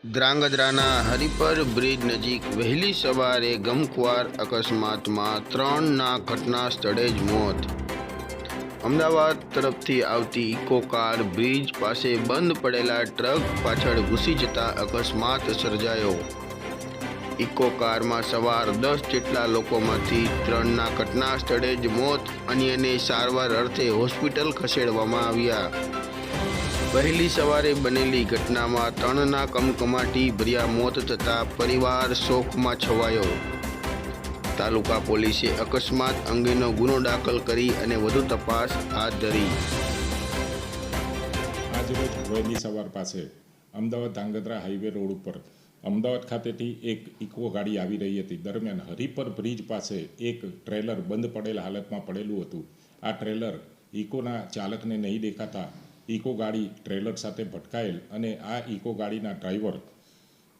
ધ્રાંગધ્રાના Haripar bridge નજીક વહેલી સવારે ગમખ્વાર અકસ્માતમાં 3ના ઘટના સ્થળે જ મોત. અમદાવાદ તરફથી આવતી ઇકો કાર બ્રિજ પાસે બંધ પડેલા ટ્રક પાછળ ઘૂસી જતા અકસ્માત સર્જાયો. ઇકો કારમાં સવાર 10 જેટલા લોકોમાંથી 3ના ઘટના સ્થળે જ મોત, અન્યને સારવાર અર્થે હોસ્પિટલ ખસેડવામાં આવ્યા. વહેલી સવારે બનેલી ઘટનામાં 3ના કમકમાટી ભર્યા મોત થતાં પરિવાર શોકમાં છવાયો. તાલુકા પોલીસે અકસ્માત અંગેનો ગુનો દાખલ કરી અને વધુ તપાસ હાથ ધરી. આજરોજ વહેલી સવાર પાસે અમદાવાદ ધાંગધ્રા હાઈવે રોડ ઉપર અમદાવાદ ખાતેથી એક ઇકો ગાડી આવી રહી હતી. દરમિયાન હરિપર બ્રિજ પાસે એક ટ્રેલર બંધ પડેલ હાલતમાં પડેલું હતું. આ ટ્રેલર ઇકોના ચાલકને નહીં દેખાતા ઇકો ગાડી ટ્રેલર સાથે ભટકાયેલ અને આ ઇકો ગાડીના ડ્રાઈવર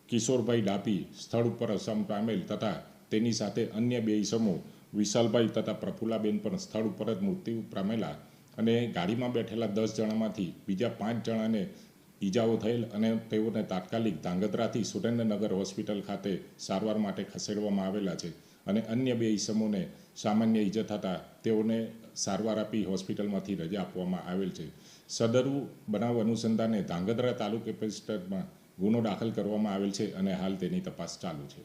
કિશોરભાઈ ડાપી સ્થળ ઉપર અસમ પામેલ તથા તેની સાથે અન્ય 2 ઈસમો વિશાલભાઈ તથા પ્રફુલ્લાબેન પણ સ્થળ ઉપર જ મૃત્યુ પામેલા અને ગાડીમાં બેઠેલા 10 જણામાંથી બીજા 5 જણાને ઈજાઓ થયેલ અને તેઓને તાત્કાલિક ધાંગધ્રાથી સુરેન્દ્રનગર હોસ્પિટલ ખાતે સારવાર માટે ખસેડવામાં આવેલા છે અને અન્ય 2 ઈસમોને સામાન્ય ઈજા થતાં તેઓને સારવાર આપી હોસ્પિટલમાંથી રજા આપવામાં આવેલ છે. સદરુ બનાવ અનુસંધાને ધાંગધ્રા તાલુકા પોલીસ સ્ટેશનમાં ગુનો દાખલ કરવામાં આવેલ છે અને હાલ તેની તપાસ ચાલુ છે.